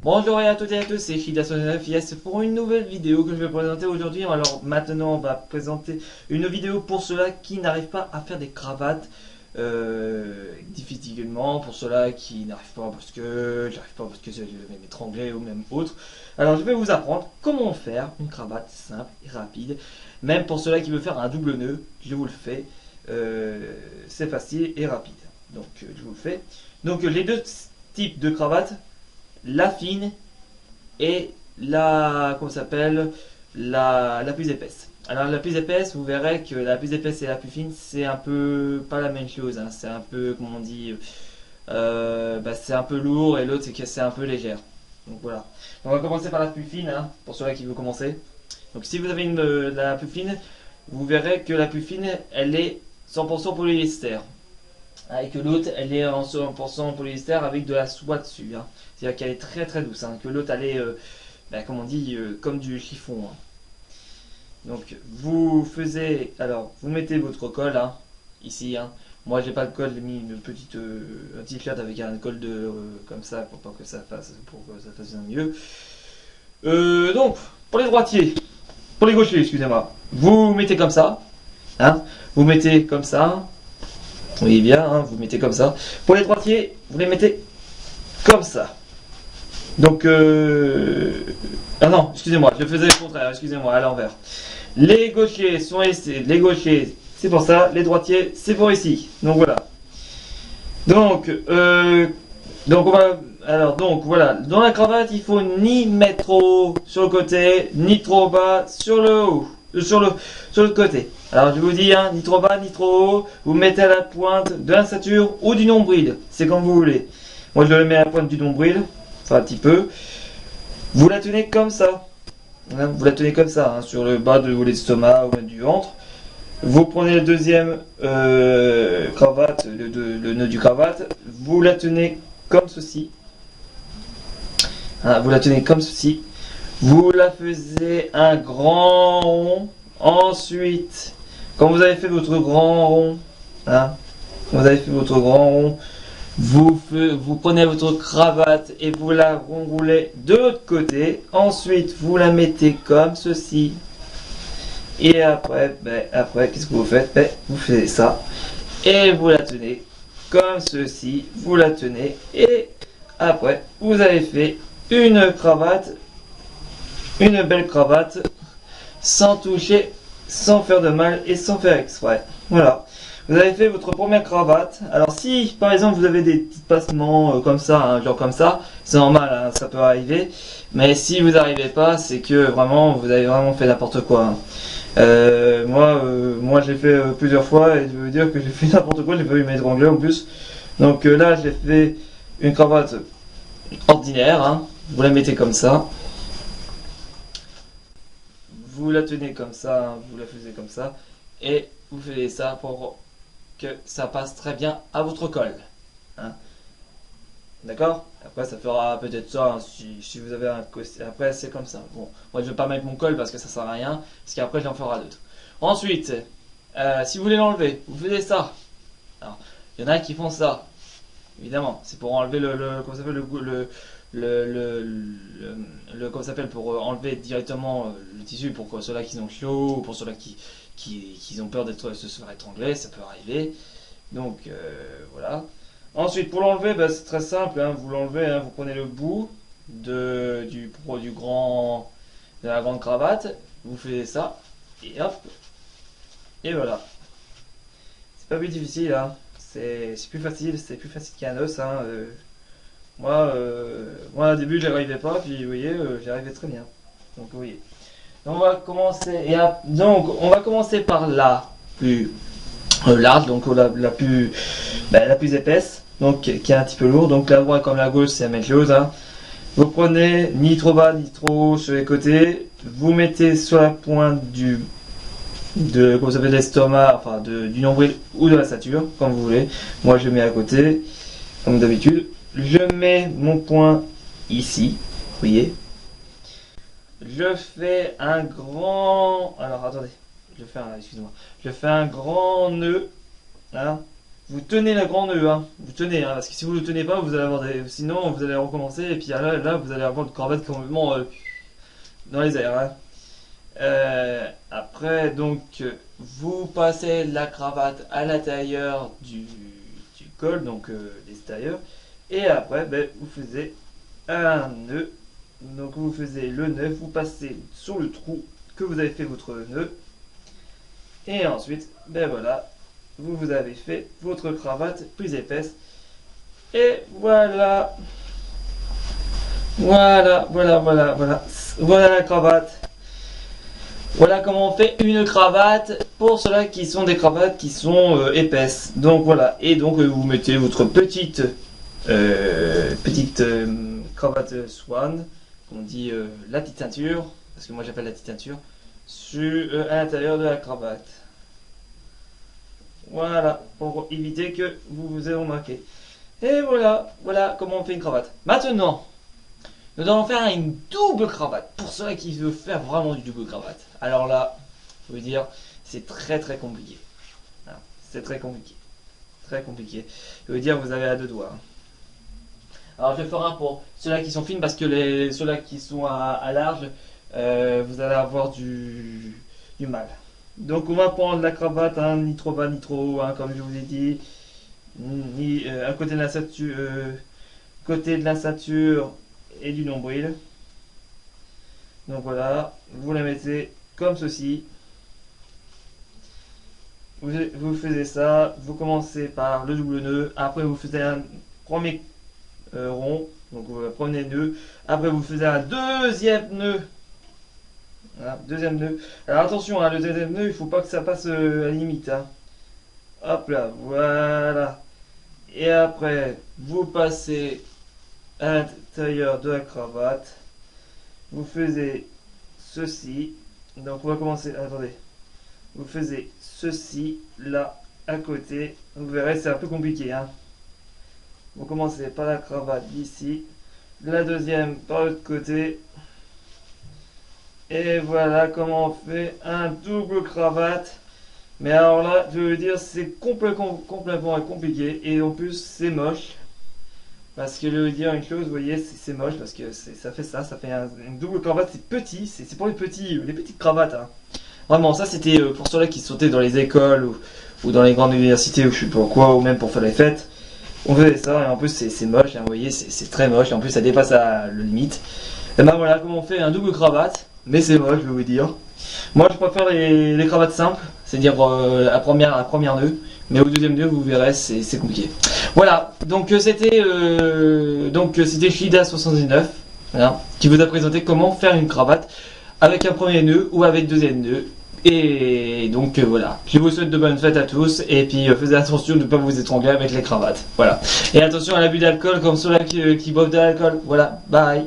Bonjour à toutes et à tous, c'est Shida9Yes pour une nouvelle vidéo que je vais présenter aujourd'hui. Alors maintenant on va présenter une vidéo pour ceux-là qui n'arrivent pas à faire des cravates difficilement, pour ceux-là qui n'arrivent pas parce que je vais m'étrangler ou même autre. Alors je vais vous apprendre comment faire une cravate simple et rapide. Même pour ceux-là qui veulent faire un double nœud, je vous le fais. C'est facile et rapide. Donc je vous le fais. Donc les deux types de cravates, la fine et la, comment s'appelle, la plus épaisse. Alors la plus épaisse, vous verrez que la plus épaisse et la plus fine, c'est un peu pas la même chose, hein. C'est un peu, comment on dit, c'est un peu lourd, et l'autre c'est que c'est un peu légère. Donc voilà. On va commencer par la plus fine, hein, pour ceux-là qui veulent commencer. Donc si vous avez la plus fine, vous verrez que la plus fine, elle est 100% polyester. Et que l'autre elle est en 100% polyester avec de la soie dessus, hein. C'est-à-dire qu'elle est très très douce, hein. Que l'autre elle est comme on dit comme du chiffon, hein. Donc vous mettez votre colle, hein, ici, hein. Moi j'ai pas de colle, j'ai mis une petite un t-shirt avec un col de comme ça pour que ça fasse mieux. Donc pour les droitiers, pour les gauchers excusez-moi, vous mettez comme ça, hein. Vous mettez comme ça. Oui bien, hein, vous mettez comme ça. Pour les droitiers, vous les mettez comme ça. Donc, ah non, excusez-moi, je faisais le contraire, excusez-moi, à l'envers. Les gauchers sont ici, les gauchers, c'est pour ça, les droitiers, c'est pour ici. Donc voilà. Donc voilà, dans la cravate, il faut ni mettre trop haut sur le côté, ni trop bas sur le haut, sur le côté. Alors je vous dis, hein, ni trop bas, ni trop haut, vous mettez à la pointe de la ceinture ou du nombril, c'est comme vous voulez. Moi je le mets à la pointe du nombril, enfin un petit peu. Vous la tenez comme ça, hein, vous la tenez comme ça, hein, sur le bas de l'estomac ou du ventre. Vous prenez le deuxième cravate, le nœud du cravate, vous la tenez comme ceci. Hein, vous la tenez comme ceci. Vous la faisiez un grand rond. Ensuite, quand vous avez fait votre grand rond, hein, vous prenez votre cravate et vous la roulez de l'autre côté. Ensuite, vous la mettez comme ceci. Et après, qu'est-ce que vous faites? Vous faites ça. Et vous la tenez comme ceci. Vous la tenez. Et après, vous avez fait une cravate. Une belle cravate. Sans toucher, sans faire de mal et sans faire exprès. Voilà. Vous avez fait votre première cravate. Alors si par exemple vous avez des petits passements comme ça, hein, genre comme ça, c'est normal, hein, ça peut arriver. Mais si vous n'arrivez pas, c'est que vraiment vous avez vraiment fait n'importe quoi, hein. Moi j'ai fait plusieurs fois et je veux dire que j'ai fait n'importe quoi, j'ai pas eu m'étrangler en plus. Donc là j'ai fait une cravate ordinaire, hein. Vous la mettez comme ça. Vous la tenez comme ça, hein, vous la faisiez comme ça, et vous faites ça pour que ça passe très bien à votre col, hein. D'accord? Après ça fera peut-être ça, hein, si vous avez un costume. Après c'est comme ça. Bon, moi je vais pas mettre mon col parce que ça sert à rien, parce qu'après j'en ferai d'autres. Ensuite, si vous voulez l'enlever, vous faites ça. Alors, il y en a qui font ça. Évidemment, c'est pour enlever comment ça s'appelle, comment ça s'appelle, pour enlever directement le tissu pour ceux-là qui ont chaud ou pour ceux-là qui ont peur se faire étrangler, ça peut arriver. Donc voilà. Ensuite pour l'enlever, c'est très simple, hein, vous l'enlevez, hein, vous prenez le bout de la grande cravate, vous faites ça et hop, et voilà. C'est pas plus difficile, hein. C'est plus facile, qu'un os, hein. Moi au début j'y arrivais pas, puis vous voyez, j'y arrivais très bien. Donc vous voyez. Donc, on va commencer par la plus large, donc la plus épaisse, donc qui est un petit peu lourde. Donc la droite comme la gauche c'est la même chose, hein. Vous prenez ni trop bas ni trop haut sur les côtés, vous mettez sur la pointe comment ça s'appelle, l'estomac, enfin du nombril ou de la ceinture, comme vous voulez. Moi je mets à côté, comme d'habitude. Je mets mon poing ici, vous voyez. Je fais un grand... Alors attendez, excusez-moi. Je fais un grand nœud, hein. vous tenez la grande nœud, hein. Vous tenez, hein, parce que si vous ne le tenez pas, vous allez avoir sinon vous allez recommencer et puis là vous allez avoir une cravate complètement dans les airs, hein. Après, donc, vous passez la cravate à l'intérieur du col, donc l'extérieur, et après, ben, vous faisiez un nœud. Donc, vous faisiez le nœud, vous passez sur le trou que vous avez fait votre nœud, et ensuite, ben voilà, vous avez fait votre cravate plus épaisse, et voilà, voilà la cravate. Voilà comment on fait une cravate pour ceux-là qui sont des cravates qui sont épaisses. Donc voilà, et donc vous mettez votre petite cravate swan, on dit la petite ceinture, parce que moi j'appelle la petite ceinture, à l'intérieur de la cravate. Voilà, pour éviter que vous vous ayez remarqué. Et voilà comment on fait une cravate. Maintenant, nous allons faire une double cravate. Pour ceux qui veulent faire vraiment du double cravate. Alors là, je veux dire, c'est très compliqué. Voilà, c'est très compliqué. Très compliqué. Je veux dire, vous avez à deux doigts. Alors je vais faire un pour ceux-là qui sont fines parce que ceux-là qui sont à large, vous allez avoir du mal. Donc on va prendre la cravate, hein, ni trop bas ni trop haut, hein, comme je vous ai dit. À côté de la ceinture et du nombril. Donc voilà, vous la mettez comme ceci. Vous faisiez ça, vous commencez par le double nœud, après vous faites un premier rond, donc vous prenez nœud, après vous faites un deuxième nœud. Voilà, deuxième nœud. Alors attention, hein, le deuxième nœud, il faut pas que ça passe à la limite. Hein. Hop là, voilà. Et après, vous passez à l'intérieur de la cravate, vous faisiez ceci, donc on va commencer, attendez, vous faisiez ceci là à côté, vous verrez c'est un peu compliqué, hein. Vous commencez par la cravate d'ici, la deuxième par l'autre côté, et voilà comment on fait un double cravate. Mais alors là, je veux dire, c'est complètement compliqué, et en plus c'est moche. Parce que je veux dire une chose, vous voyez, c'est moche parce que ça fait une double cravate, c'est petit, c'est pour les petites cravates. Hein. Vraiment, ça c'était pour ceux-là qui sautaient dans les écoles ou dans les grandes universités ou je sais pas quoi, ou même pour faire les fêtes. On faisait ça et en plus c'est moche, hein, vous voyez, c'est très moche, et en plus ça dépasse la limite. Et ben voilà comment on fait un double cravate, mais c'est moche, je vais vous dire. Moi je préfère les cravates simples, c'est-à-dire la première nœud, mais au deuxième nœud vous verrez c'est compliqué. Voilà, donc c'était Shida79, voilà, qui vous a présenté comment faire une cravate avec un premier nœud ou avec deuxième nœud. Et donc voilà, je vous souhaite de bonnes fêtes à tous et puis faites attention de ne pas vous étrangler avec les cravates. Voilà. Et attention à l'abus d'alcool comme ceux-là qui boivent de l'alcool. Voilà, bye.